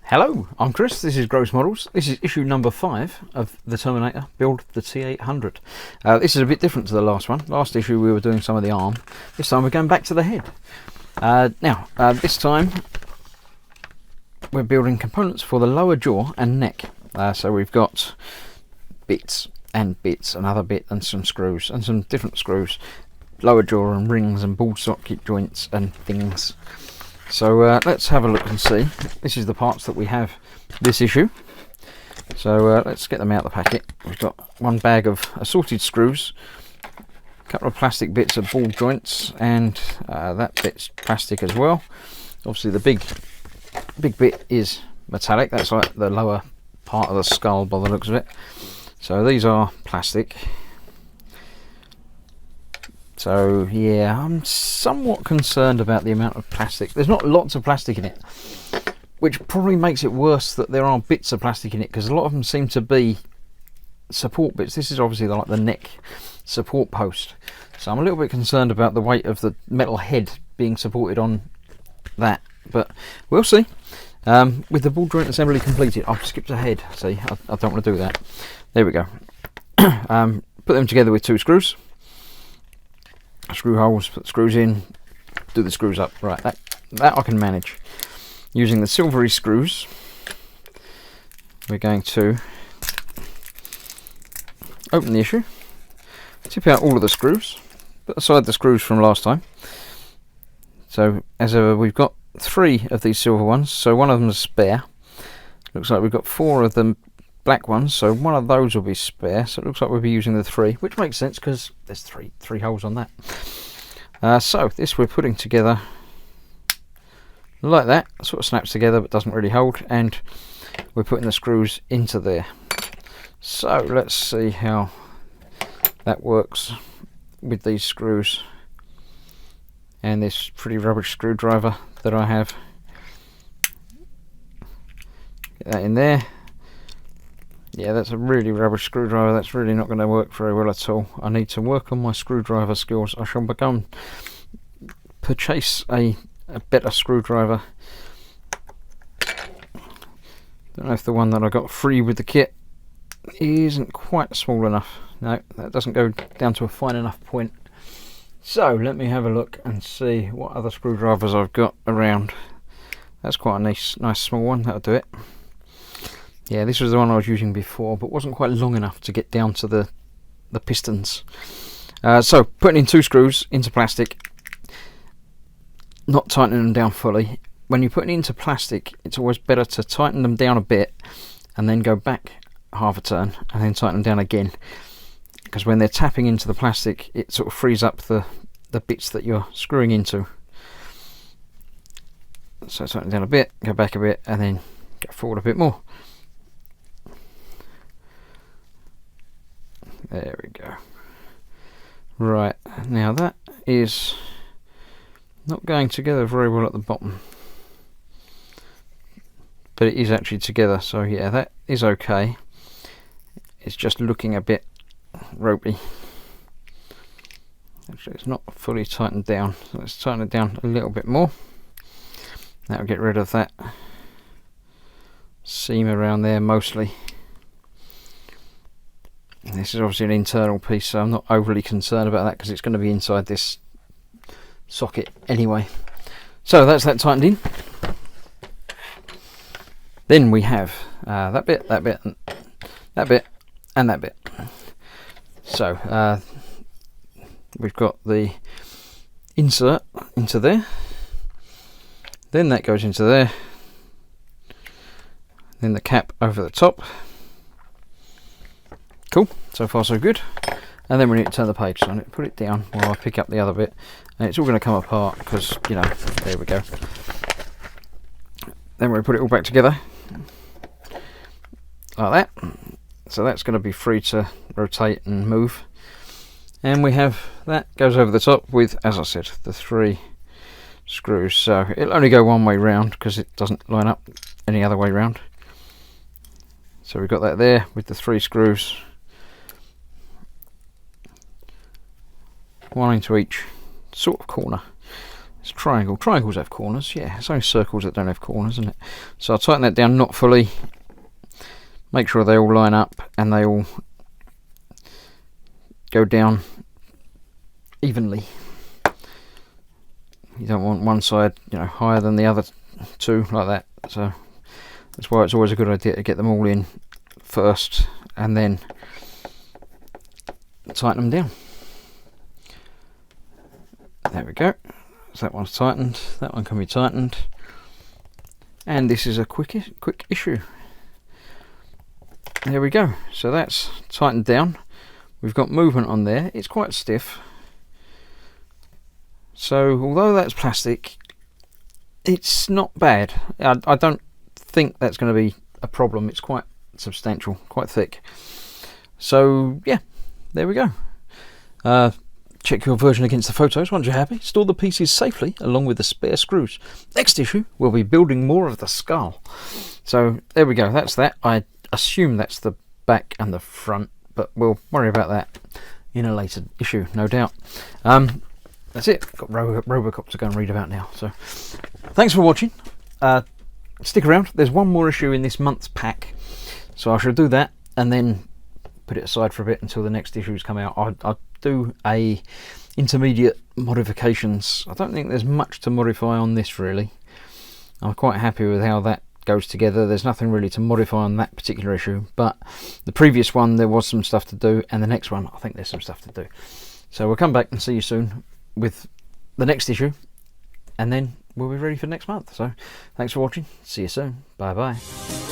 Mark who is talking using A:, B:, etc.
A: Hello, I'm Chris, this is Gross Models. This is issue number 5 of the Terminator, build the T800. This is a bit different to the last one. Last issue we were doing some of the arm, this time we're going back to the head. This time we're building components for the lower jaw and neck. So we've got bits, another bit and some screws, and some different screws. Lower jaw and rings and ball socket joints and things. So let's have a look and see. This is the parts that we have this issue. So let's get them out of the packet. We've got one bag of assorted screws, a couple of plastic bits of ball joints, and that bit's plastic as well. Obviously the big bit is metallic. That's like the lower part of the skull by the looks of it. So these are plastic. So yeah, I'm somewhat concerned about the amount of plastic. There's not lots of plastic in it, which probably makes it worse that there are bits of plastic in it, because a lot of them seem to be support bits. This is obviously like the neck support post. So I'm a little bit concerned about the weight of the metal head being supported on that, but we'll see. With the ball joint assembly completed, I've skipped ahead. See, I don't want to do that. There we go. Put them together with 2 screws. Screw holes, put the screws in, do the screws up. Right, that I can manage. Using the silvery screws, we're going to open the issue, tip out all of the screws, put aside the screws from last time. So as ever, we've got 3 of these silver ones, so one of them is spare. Looks like we've got 4 of them black ones, so one of those will be spare. So it looks like we'll be using the 3, which makes sense because there's three holes on that. So this we're putting together like that. Sort of snaps together but doesn't really hold, and we're putting the screws into there. So let's see how that works with these screws and this pretty rubbish screwdriver that I have. Get that in there. Yeah, that's a really rubbish screwdriver. That's really not going to work very well at all. I need to work on my screwdriver skills. I shall purchase a better screwdriver. Don't know if the one that I got free with the kit isn't quite small enough. No, that doesn't go down to a fine enough point. So let me have a look and see what other screwdrivers I've got around. That's quite a nice small one. That'll do it. Yeah, this was the one I was using before, but wasn't quite long enough to get down to the pistons. So putting in 2 screws into plastic, not tightening them down fully. When you're putting it into plastic, it's always better to tighten them down a bit and then go back half a turn and then tighten them down again, because when they're tapping into the plastic, it sort of frees up the bits that you're screwing into. So tighten down a bit, go back a bit, and then go forward a bit more. There we go. Right, now that is not going together very well at the bottom, but it is actually together, so yeah, that is okay. It's just looking a bit ropey. Actually, it's not fully tightened down, so let's tighten it down a little bit more. That'll get rid of that seam around there mostly. This is obviously an internal piece, so I'm not overly concerned about that because it's going to be inside this socket anyway. So that's that tightened in. Then we have that bit, and that bit, and that bit. So we've got the insert into there, then that goes into there, then the cap over the top. Cool, so far so good. And then we need to turn the page, so I need to put it down while I pick up the other bit, and it's all going to come apart because, you know, there we go. Then we put it all back together like that, so that's going to be free to rotate and move. And we have that goes over the top with, as I said, the 3 screws. So it'll only go one way round because it doesn't line up any other way round. So we've got that there with the 3 screws, 1 into each sort of corner. It's a triangle. Triangles have corners, yeah. It's only circles that don't have corners, isn't it? So I'll tighten that down, not fully. Make sure they all line up and they all go down evenly. You don't want one side, higher than the other two like that. So that's why it's always a good idea to get them all in first and then tighten them down. There we go. So that one's tightened. That one can be tightened. And this is a quick issue. There we go. So that's tightened down. We've got movement on there. It's quite stiff. So although that's plastic, it's not bad. I don't think that's going to be a problem. It's quite substantial, quite thick. So yeah, there we go. Check your version against the photos once you're happy. Store the pieces safely along with the spare screws. Next issue, we'll be building more of the skull. So there we go. That's that. I assume that's the back and the front, but we'll worry about that in a later issue, no doubt. That's it. Got Robocop to go and read about now. So thanks for watching. Stick around. There's one more issue in this month's pack, so I shall do that and then put it aside for a bit until the next issues come out. I'll do a intermediate modifications. I don't think there's much to modify on this really. I'm quite happy with how that goes together. There's nothing really to modify on that particular issue, but the previous one there was some stuff to do, and the next one I think there's some stuff to do. So we'll come back and see you soon with the next issue, and then we'll be ready for next month. So thanks for watching. See you soon. Bye bye.